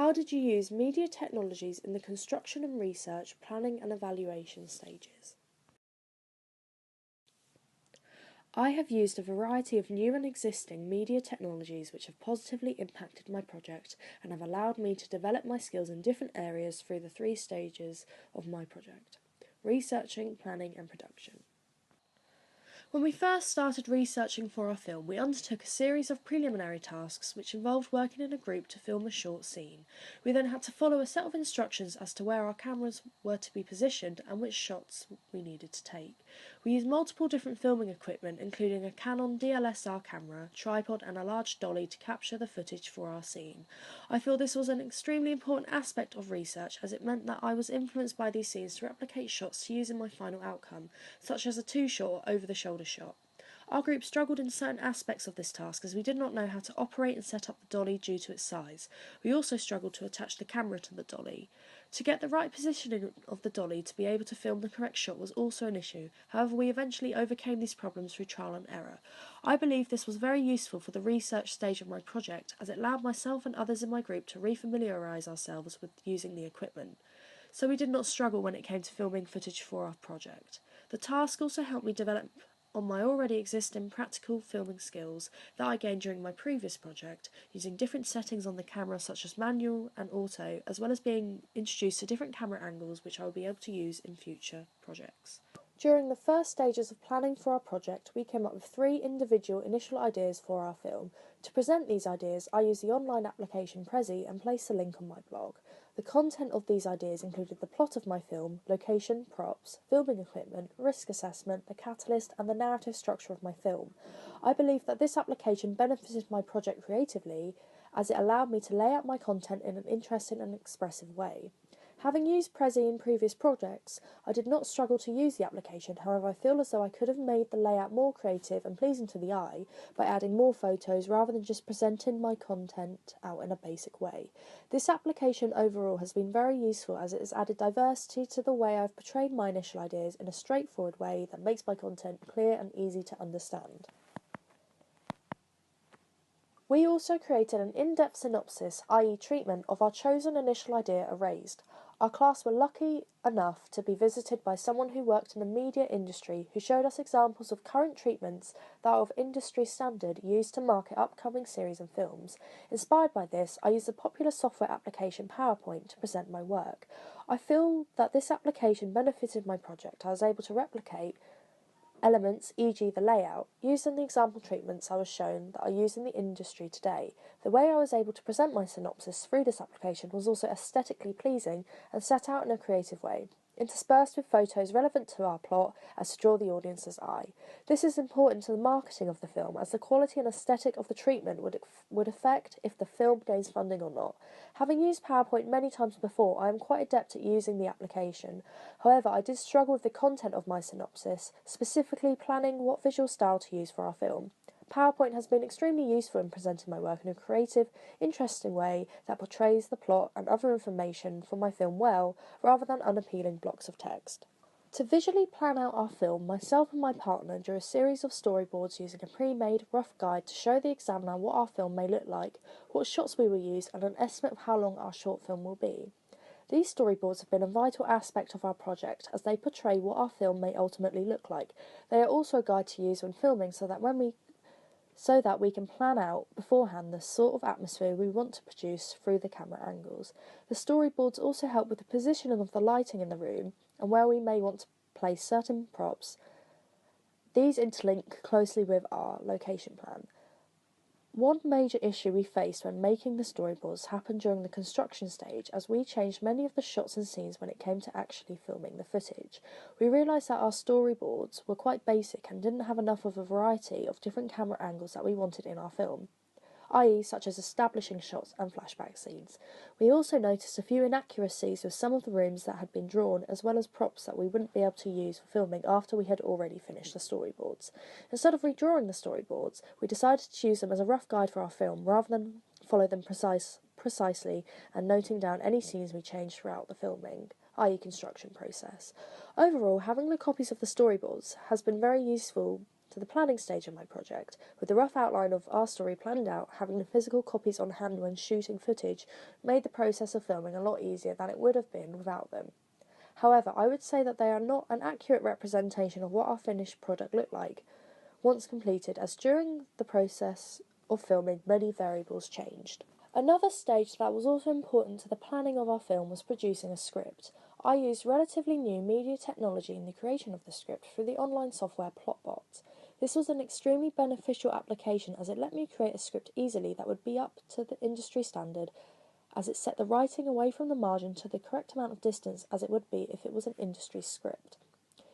How did you use media technologies in the construction and research, planning and evaluation stages? I have used a variety of new and existing media technologies which have positively impacted my project and have allowed me to develop my skills in different areas through the 3 stages of my project: researching, planning and production. When we first started researching for our film, we undertook a series of preliminary tasks which involved working in a group to film a short scene. We then had to follow a set of instructions as to where our cameras were to be positioned and which shots we needed to take. We used multiple different filming equipment, including a Canon DSLR camera, tripod and a large dolly to capture the footage for our scene. I feel this was an extremely important aspect of research, as it meant that I was influenced by these scenes to replicate shots to use in my final outcome, such as a two-shot or over-the-shoulder shot. Our group struggled in certain aspects of this task as we did not know how to operate and set up the dolly due to its size. We also struggled to attach the camera to the dolly. To get the right positioning of the dolly to be able to film the correct shot was also an issue. However, we eventually overcame these problems through trial and error. I believe this was very useful for the research stage of my project, as it allowed myself and others in my group to refamiliarise ourselves with using the equipment. So we did not struggle when it came to filming footage for our project. The task also helped me develop on my already existing practical filming skills that I gained during my previous project, using different settings on the camera such as manual and auto, as well as being introduced to different camera angles which I will be able to use in future projects. During the first stages of planning for our project, we came up with 3 individual initial ideas for our film. To present these ideas, I used the online application Prezi and placed a link on my blog. The content of these ideas included the plot of my film, location, props, filming equipment, risk assessment, the catalyst, and the narrative structure of my film. I believe that this application benefited my project creatively, as it allowed me to lay out my content in an interesting and expressive way. Having used Prezi in previous projects, I did not struggle to use the application. However, I feel as though I could have made the layout more creative and pleasing to the eye by adding more photos rather than just presenting my content out in a basic way. This application overall has been very useful, as it has added diversity to the way I've portrayed my initial ideas in a straightforward way that makes my content clear and easy to understand. We also created an in-depth synopsis, i.e. treatment, of our chosen initial idea erased. Our class were lucky enough to be visited by someone who worked in the media industry, who showed us examples of current treatments that are of industry standard used to market upcoming series and films. Inspired by this, I used the popular software application PowerPoint to present my work. I feel that this application benefited my project. I was able to replicate elements, e.g. the layout, used in the example treatments I was shown that are used in the industry today. The way I was able to present my synopsis through this application was also aesthetically pleasing and set out in a creative way, interspersed with photos relevant to our plot as to draw the audience's eye. This is important to the marketing of the film, as the quality and aesthetic of the treatment would affect if the film gains funding or not. Having used PowerPoint many times before, I am quite adept at using the application. However, I did struggle with the content of my synopsis, specifically planning what visual style to use for our film. PowerPoint has been extremely useful in presenting my work in a creative, interesting way that portrays the plot and other information for my film well, rather than unappealing blocks of text. To visually plan out our film, myself and my partner drew a series of storyboards using a pre-made rough guide to show the examiner what our film may look like, what shots we will use, and an estimate of how long our short film will be. These storyboards have been a vital aspect of our project, as they portray what our film may ultimately look like. They are also a guide to use when filming, so that we can plan out beforehand the sort of atmosphere we want to produce through the camera angles. The storyboards also help with the positioning of the lighting in the room and where we may want to place certain props. These interlink closely with our location plan. One major issue we faced when making the storyboards happened during the construction stage, as we changed many of the shots and scenes when it came to actually filming the footage. We realised that our storyboards were quite basic and didn't have enough of a variety of different camera angles that we wanted in our film, i.e. such as establishing shots and flashback scenes. We also noticed a few inaccuracies with some of the rooms that had been drawn, as well as props that we wouldn't be able to use for filming after we had already finished the storyboards. Instead of redrawing the storyboards, we decided to use them as a rough guide for our film, rather than follow them precisely and noting down any scenes we changed throughout the filming, i.e. construction process. Overall, having the copies of the storyboards has been very useful to the planning stage of my project, with the rough outline of our story planned out. Having the physical copies on hand when shooting footage made the process of filming a lot easier than it would have been without them. However, I would say that they are not an accurate representation of what our finished product looked like once completed, as during the process of filming many variables changed. Another stage that was also important to the planning of our film was producing a script. I used relatively new media technology in the creation of the script through the online software Plotbot. This was an extremely beneficial application as it let me create a script easily that would be up to the industry standard, as it set the writing away from the margin to the correct amount of distance as it would be if it was an industry script.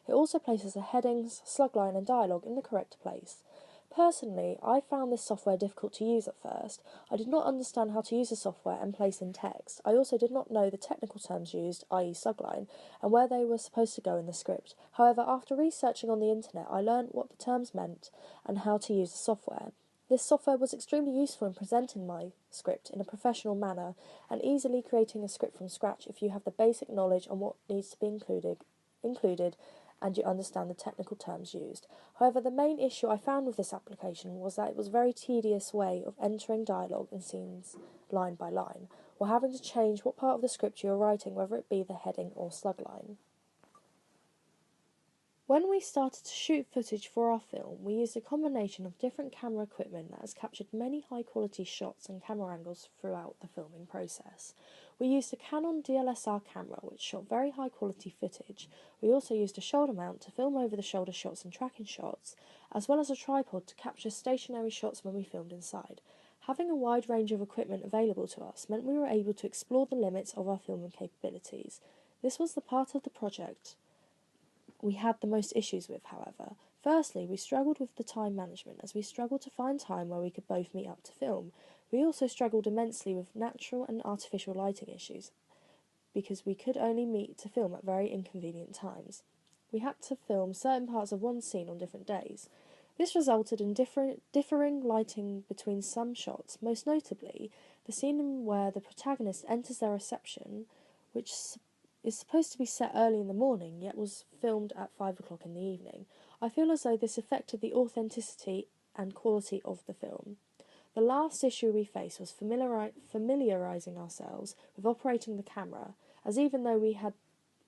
It also places the headings, slugline and dialogue in the correct place. Personally, I found this software difficult to use at first. I did not understand how to use the software and place in text. I also did not know the technical terms used, i.e. slugline, and where they were supposed to go in the script. However, after researching on the internet, I learned what the terms meant and how to use the software. This software was extremely useful in presenting my script in a professional manner and easily creating a script from scratch if you have the basic knowledge on what needs to be included and you understand the technical terms used. However, the main issue I found with this application was that it was a very tedious way of entering dialogue and scenes line by line, or having to change what part of the script you are writing, whether it be the heading or slugline. When we started to shoot footage for our film, we used a combination of different camera equipment that has captured many high-quality shots and camera angles throughout the filming process. We used a Canon DSLR camera, which shot very high-quality footage. We also used a shoulder mount to film over-the-shoulder shots and tracking shots, as well as a tripod to capture stationary shots when we filmed inside. Having a wide range of equipment available to us meant we were able to explore the limits of our filming capabilities. This was the part of the project we had the most issues with, however. Firstly, we struggled with the time management, as we struggled to find time where we could both meet up to film. We also struggled immensely with natural and artificial lighting issues, because we could only meet to film at very inconvenient times. We had to film certain parts of one scene on different days. This resulted in differing lighting between some shots, most notably the scene where the protagonist enters their reception, which is supposed to be set early in the morning, yet was filmed at 5 o'clock in the evening. I feel as though this affected the authenticity and quality of the film. The last issue we faced was familiarising ourselves with operating the camera, as even though we had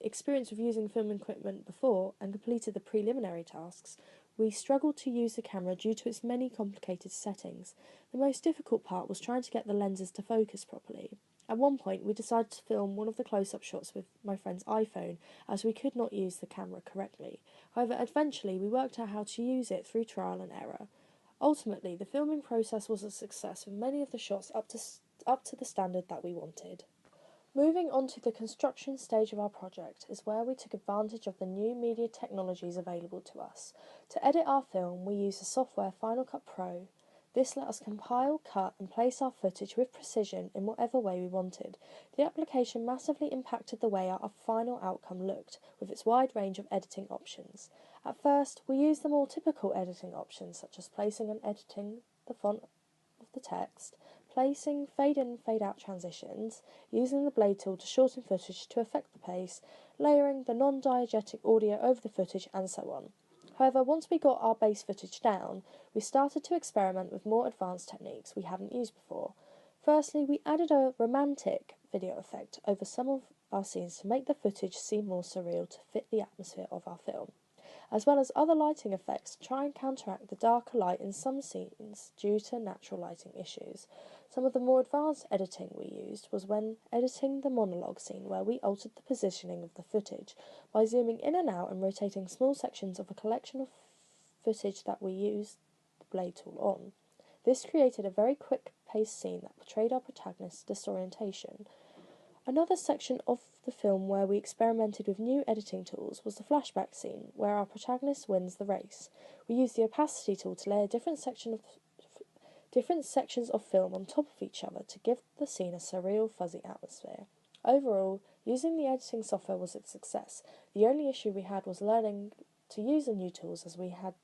experience with using film equipment before and completed the preliminary tasks, we struggled to use the camera due to its many complicated settings. The most difficult part was trying to get the lenses to focus properly. At one point, we decided to film one of the close-up shots with my friend's iPhone, as we could not use the camera correctly. However, eventually we worked out how to use it through trial and error. Ultimately, the filming process was a success, with many of the shots up to the standard that we wanted. Moving on to the construction stage of our project is where we took advantage of the new media technologies available to us. To edit our film, we used the software Final Cut Pro. This let us compile, cut and place our footage with precision in whatever way we wanted. The application massively impacted the way our final outcome looked, with its wide range of editing options. At first, we used the more typical editing options, such as placing and editing the font of the text, placing fade-in, fade-out transitions, using the blade tool to shorten footage to affect the pace, layering the non-diegetic audio over the footage, and so on. However, once we got our base footage down, we started to experiment with more advanced techniques we hadn't used before. Firstly, we added a romantic video effect over some of our scenes to make the footage seem more surreal to fit the atmosphere of our film, as well as other lighting effects to try and counteract the darker light in some scenes due to natural lighting issues. Some of the more advanced editing we used was when editing the monologue scene, where we altered the positioning of the footage by zooming in and out and rotating small sections of a collection of footage that we used the blade tool on. This created a very quick-paced scene that portrayed our protagonist's disorientation. Another section of the film where we experimented with new editing tools was the flashback scene, where our protagonist wins the race. We used the opacity tool to layer different sections of film on top of each other to give the scene a surreal, fuzzy atmosphere. Overall, using the editing software was a success. The only issue we had was learning to use the new tools, as we had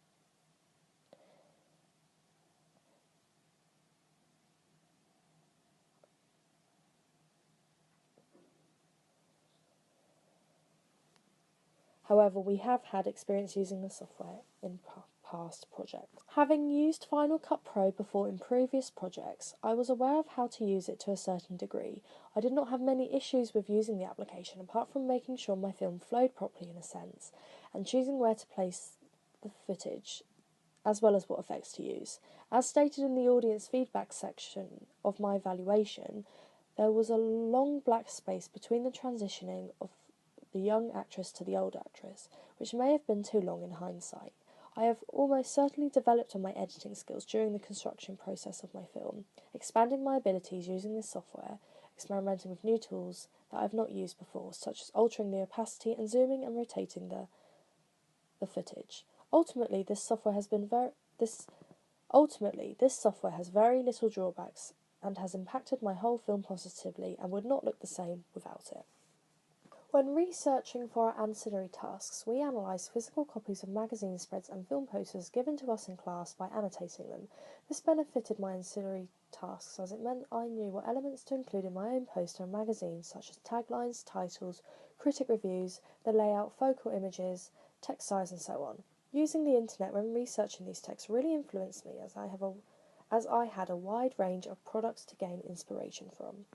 However, we have had experience using the software in past projects. Having used Final Cut Pro before in previous projects, I was aware of how to use it to a certain degree. I did not have many issues with using the application, apart from making sure my film flowed properly in a sense, and choosing where to place the footage, as well as what effects to use. As stated in the audience feedback section of my evaluation, there was a long black space between the transitioning of the young actress to the old actress, which may have been too long in hindsight. I have almost certainly developed on my editing skills during the construction process of my film, expanding my abilities using this software, experimenting with new tools that I have not used before, such as altering the opacity and zooming and rotating the footage. Ultimately, this software has very little drawbacks and has impacted my whole film positively and would not look the same without it. When researching for our ancillary tasks, we analysed physical copies of magazine spreads and film posters given to us in class by annotating them. This benefited my ancillary tasks as it meant I knew what elements to include in my own poster and magazine, such as taglines, titles, critic reviews, the layout, focal images, text size, and so on. Using the internet when researching these texts really influenced me as I had a wide range of products to gain inspiration from.